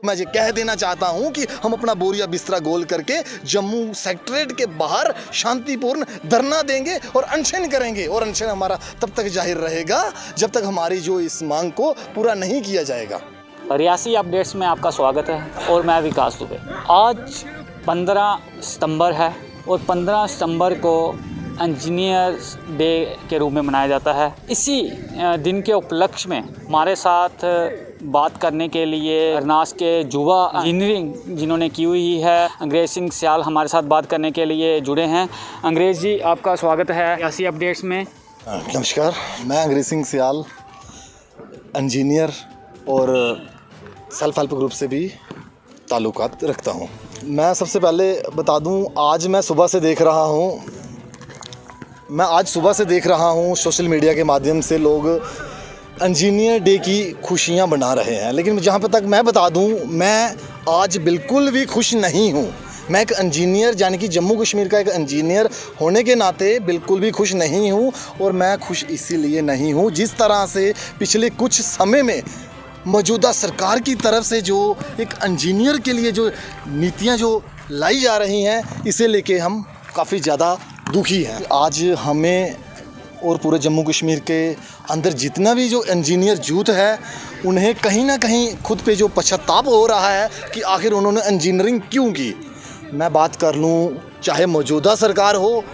मैं ये कह देना चाहता हूं कि हम अपना बोरिया बिस्तरा गोल करके जम्मू सेक्रेटरीट के बाहर शांतिपूर्ण धरना देंगे और अनशन करेंगे, और अनशन हमारा तब तक जाहिर रहेगा जब तक हमारी जो इस मांग को पूरा नहीं किया जाएगा। रियासी अपडेट्स में आपका स्वागत है और मैं विकास दुबे। आज 15 सितंबर है और 15 सितंबर को इंजीनियर्स डे के रूप में मनाया जाता है। इसी दिन के उपलक्ष्य में हमारे साथ बात करने के लिए अरनास के युवा इंजीनियरिंग जिन्होंने की हुई है अंग्रेज सिंह सियाल हमारे साथ बात करने के लिए जुड़े हैं। अंग्रेज जी, आपका स्वागत है रियासी अपडेट्स में। नमस्कार, मैं अंग्रेज सिंह सियाल इंजीनियर और सेल्फ हेल्प ग्रुप से भी ताल्लुकात रखता हूँ। मैं सबसे पहले बता दूँ, आज सुबह से देख रहा हूँ सोशल मीडिया के माध्यम से लोग इंजीनियर डे की खुशियाँ बना रहे हैं, लेकिन जहाँ पर तक मैं बता दूँ, मैं आज बिल्कुल भी खुश नहीं हूँ। मैं एक इंजीनियर यानी कि जम्मू कश्मीर का एक इंजीनियर होने के नाते बिल्कुल भी खुश नहीं हूँ, और मैं खुश इसीलिए नहीं हूँ जिस तरह से पिछले कुछ समय में मौजूदा सरकार की तरफ से जो एक इंजीनियर के लिए जो नीतियाँ जो लाई जा रही हैं, इसे लेके हम काफ़ी ज़्यादा दुखी हैं। आज हमें और पूरे जम्मू कश्मीर के अंदर जितना भी जो इंजीनियर यूथ है, उन्हें कहीं ना कहीं खुद पे जो पश्चाताप हो रहा है कि आखिर उन्होंने इंजीनियरिंग क्यों की। मैं बात कर लूँ, चाहे मौजूदा सरकार हो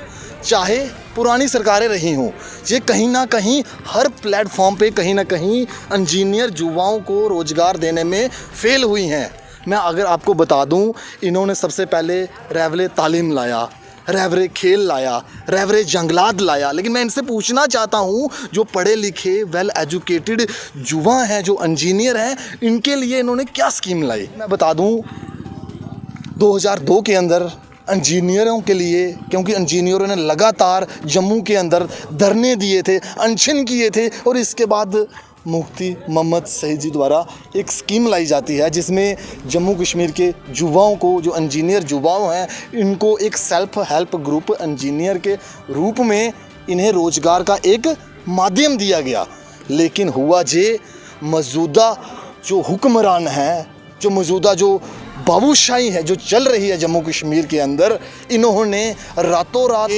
चाहे पुरानी सरकारें रही हों, ये कहीं ना कहीं हर प्लेटफॉर्म पे कहीं ना कहीं इंजीनियर युवाओं को रोज़गार देने में फेल हुई हैं। मैं अगर आपको बता दूं, इन्होंने सबसे पहले रहवरे तालीम लाया, रहवरे खेल लाया, रहवरे जंगलात लाया, लेकिन मैं इनसे पूछना चाहता हूं, जो पढ़े लिखे वेल एजुकेटेड युवा हैं, जो इंजीनियर हैं, इनके लिए इन्होंने क्या स्कीम लाई। मैं बता दूं, 2002 के अंदर इंजीनियरों के लिए, क्योंकि इंजीनियरों ने लगातार जम्मू के अंदर धरने दिए थे, अनशन किए थे, और इसके बाद मुफ्ती मोहम्मद सईद जी द्वारा एक स्कीम लाई जाती है जिसमें जम्मू कश्मीर के युवाओं को, जो इंजीनियर युवाओं हैं, इनको एक सेल्फ हेल्प ग्रुप इंजीनियर के रूप में इन्हें रोज़गार का एक माध्यम दिया गया। लेकिन हुआ जे, मौजूदा जो हुक्मरान हैं, जो मौजूदा जो बाबूशाही है जो चल रही है जम्मू कश्मीर के अंदर, इन्होंने रातों रात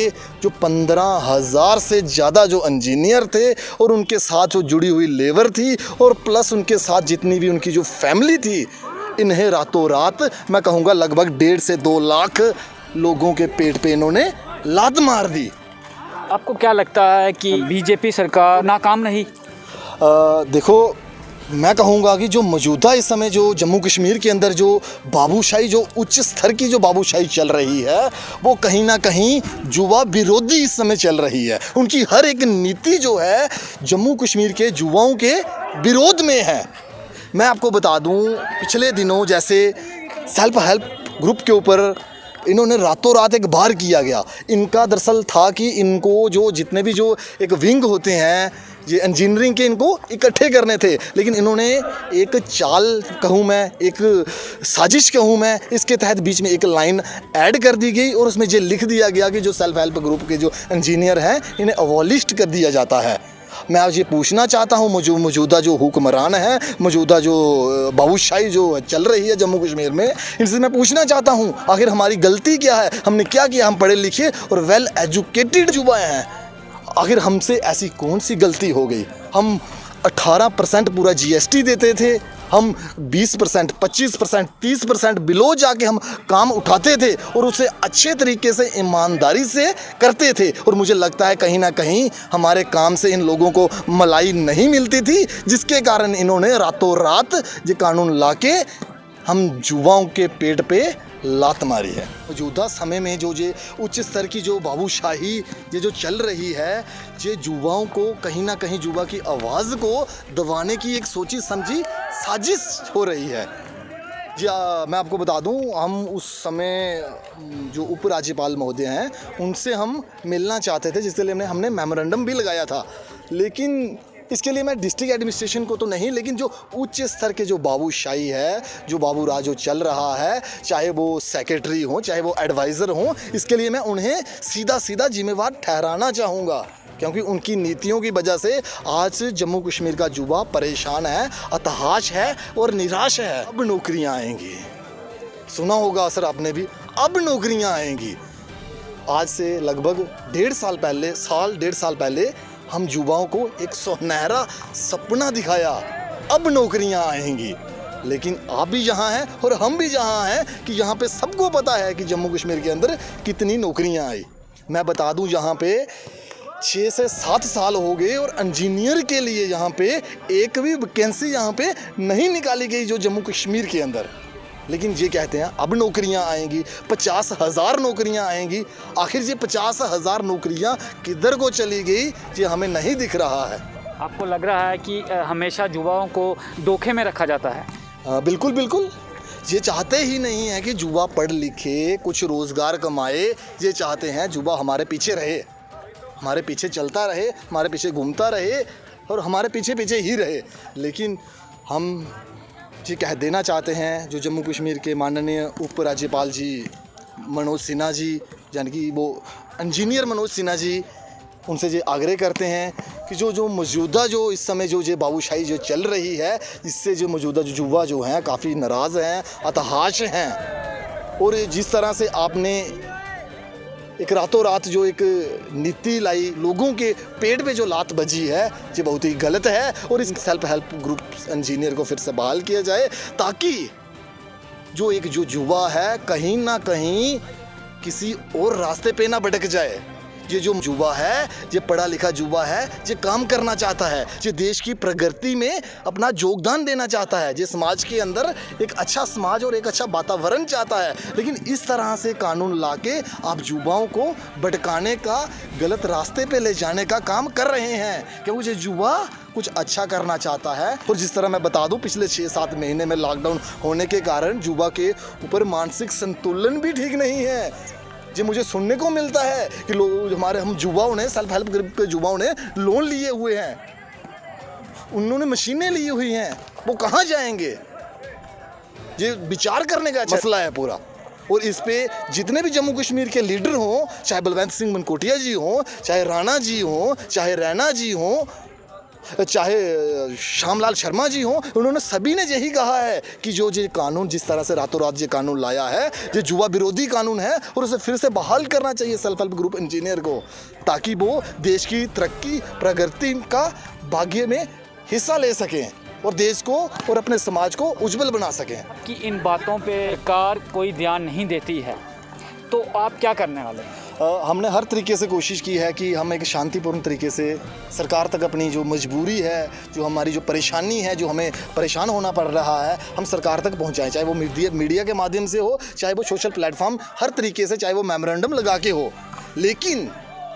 जो 15,000 से ज़्यादा जो इंजीनियर थे और उनके साथ जो जुड़ी हुई लेबर थी, और प्लस उनके साथ जितनी भी उनकी जो फैमिली थी, इन्हें रातों रात, मैं कहूँगा लगभग 1.5 से 2 लाख लोगों के पेट पे इन्होंने लात मार दी। आपको क्या लगता है कि बीजेपी सरकार नाकाम नहीं? देखो, मैं कहूँगा कि जो मौजूदा इस समय जो जम्मू कश्मीर के अंदर जो बाबूशाही, जो उच्च स्तर की जो बाबूशाही चल रही है, वो कहीं ना कहीं युवा विरोधी इस समय चल रही है। उनकी हर एक नीति जो है जम्मू कश्मीर के युवाओं के विरोध में है। मैं आपको बता दूं, पिछले दिनों जैसे सेल्फ हेल्प ग्रुप के ऊपर इन्होंने रातों रात एक बार किया गया। इनका दरअसल था कि इनको जो जितने भी जो एक विंग होते हैं ये इंजीनियरिंग के, इनको इकट्ठे करने थे, लेकिन इन्होंने एक चाल कहूँ मैं, एक साजिश कहूँ मैं, इसके तहत बीच में एक लाइन ऐड कर दी गई और उसमें ये लिख दिया गया कि जो सेल्फ हेल्प ग्रुप के जो इंजीनियर हैं, इन्हें अबॉलिश्ड कर दिया जाता है। मैं आज ये पूछना चाहता हूँ, मौजूदा जो हुक्मरान है, मौजूदा जो बाबूशाही जो चल रही है जम्मू कश्मीर में, इनसे मैं पूछना चाहता हूँ, आखिर हमारी गलती क्या है? हमने क्या किया? हम पढ़े लिखे और वेल एजुकेटेड युवा हैं, आखिर हमसे ऐसी कौन सी गलती हो गई? हम 18% पूरा GST देते थे, हम 20%, 25%, 30% बिलो जाके हम काम उठाते थे और उसे अच्छे तरीके से ईमानदारी से करते थे, और मुझे लगता है कहीं ना कहीं हमारे काम से इन लोगों को मलाई नहीं मिलती थी, जिसके कारण इन्होंने रातों रात ये कानून लाके हम युवाओं के पेट पे लात मारी है। मौजूदा समय में जो ये उच्च स्तर की जो बाबूशाही ये जो चल रही है, ये युवाओं को कहीं ना कहीं युवा की आवाज़ को दबाने की एक सोची समझी साजिश हो रही है। जी मैं आपको बता दूं, हम उस समय जो उपराज्यपाल महोदय हैं, उनसे हम मिलना चाहते थे, जिसके लिए हमने मेमोरेंडम भी लगाया था, लेकिन इसके लिए मैं डिस्ट्रिक्ट एडमिनिस्ट्रेशन को तो नहीं, लेकिन जो उच्च स्तर के जो बाबूशाही है, जो बाबू राज जो चल रहा है, चाहे वो सेक्रेटरी हो, चाहे वो एडवाइज़र हो, इसके लिए मैं उन्हें सीधा जिम्मेवार ठहराना चाहूँगा। क्योंकि उनकी नीतियों की वजह से आज जम्मू कश्मीर का युवा परेशान है, हताश है और निराश है। अब नौकरियां आएंगी, सुना होगा असर आपने भी, अब नौकरियां आएंगी। आज से लगभग डेढ़ साल पहले हम युवाओं को एक सुनहरा सपना दिखाया, अब नौकरियां आएंगी। लेकिन आप भी जहां हैं और हम भी जहां हैं कि यहाँ पे सबको पता है कि जम्मू कश्मीर के अंदर कितनी नौकरियां आई। मैं बता दूं यहाँ पे 6 से 7 साल हो गए और इंजीनियर के लिए यहाँ पे एक भी वैकेंसी यहाँ पे नहीं निकाली गई जो जम्मू कश्मीर के अंदर। लेकिन ये कहते हैं अब नौकरियां आएंगी, 50,000 नौकरियां आएंगी। आखिर ये 50,000 नौकरियां किधर को चली गई ये हमें नहीं दिख रहा है। आपको लग रहा है कि हमेशा युवाओं को धोखे में रखा जाता है? बिल्कुल बिल्कुल, ये चाहते ही नहीं है कि युवा पढ़ लिखे, कुछ रोज़गार कमाए। ये चाहते हैं युवा हमारे पीछे रहे, हमारे पीछे चलता रहे, हमारे पीछे घूमता रहे और हमारे पीछे पीछे ही रहे। लेकिन हम ये कह देना चाहते हैं, जो जम्मू कश्मीर के माननीय उपराज्यपाल जी मनोज सिन्हा जी, यानी कि वो इंजीनियर मनोज सिन्हा जी, उनसे ये आग्रह करते हैं कि जो मौजूदा जो इस समय जो बाबूशाही जो चल रही है, इससे जो मौजूदा जो युवा जो हैं काफ़ी नाराज़ हैं, हताश हैं। और जिस तरह से आपने एक रातों रात जो एक नीति लाई, लोगों के पेट पे जो लात बजी है, ये बहुत ही गलत है। और इस सेल्फ हेल्प ग्रुप इंजीनियर को फिर से बहाल किया जाए, ताकि जो युवा है कहीं ना कहीं किसी और रास्ते पे ना भटक जाए। ये जो युवा है, ये पढ़ा लिखा युवा है, ये काम करना चाहता है, ये देश की प्रगति में अपना योगदान देना चाहता है, ये समाज के अंदर एक अच्छा समाज और एक अच्छा वातावरण चाहता है। लेकिन इस तरह से कानून लाके आप युवाओं को भटकाने का, गलत रास्ते पे ले जाने का काम कर रहे हैं, क्योंकि ये युवा कुछ अच्छा करना चाहता है। और जिस तरह मैं बता दूं, पिछले 6-7 महीने में लॉकडाउन होने के कारण युवा के ऊपर मानसिक संतुलन भी ठीक नहीं है। जी मुझे सुनने को मिलता है कि लोग हम युवाओं ने, सेल्फ हेल्प ग्रुप के युवाओं ने लोन लिए हुए हैं, उन्होंने मशीनें ली हुई हैं, वो कहाँ जाएंगे? ये विचार करने का मसला है पूरा। और इस पे जितने भी जम्मू कश्मीर के लीडर हों, चाहे बलवंत सिंह मनकोटिया जी हों, चाहे राणा जी हों, चाहे रैना जी हों, चाहे श्यामलाल शर्मा जी हों, उन्होंने सभी ने यही कहा है कि जो ये कानून जिस तरह से रातों रात ये कानून लाया है, ये युवा विरोधी कानून है और उसे फिर से बहाल करना चाहिए सेल्फ हेल्प ग्रुप इंजीनियर को, ताकि वो देश की तरक्की प्रगति का भाग्य में हिस्सा ले सकें और देश को और अपने समाज को उज्जवल बना सकें। कि इन बातों पे सरकार कोई ध्यान नहीं देती है, तो आप क्या करने वाले हैं? हमने हर तरीके से कोशिश की है कि हम एक शांतिपूर्ण तरीके से सरकार तक अपनी जो मजबूरी है, जो हमारी जो परेशानी है, जो हमें परेशान होना पड़ रहा है, हम सरकार तक पहुंचाएं, चाहे वो मीडिया के माध्यम से हो, चाहे वो सोशल प्लेटफॉर्म, हर तरीके से, चाहे वो मेमोरेंडम लगा के हो। लेकिन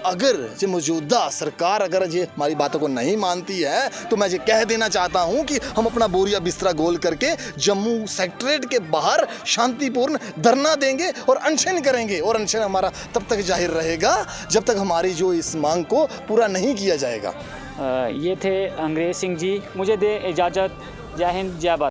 अगर ये मौजूदा सरकार अगर ये हमारी बातों को नहीं मानती है, तो मैं ये कह देना चाहता हूँ कि हम अपना बोरिया बिस्तरा गोल करके जम्मू सेक्रेटरीट के बाहर शांतिपूर्ण धरना देंगे और अनशन करेंगे। और अनशन हमारा तब तक जाहिर रहेगा जब तक हमारी जो इस मांग को पूरा नहीं किया जाएगा। ये थे अंग्रेज सिंह जी। मुझे दे इजाज़त। जय हिंद, जय भारत।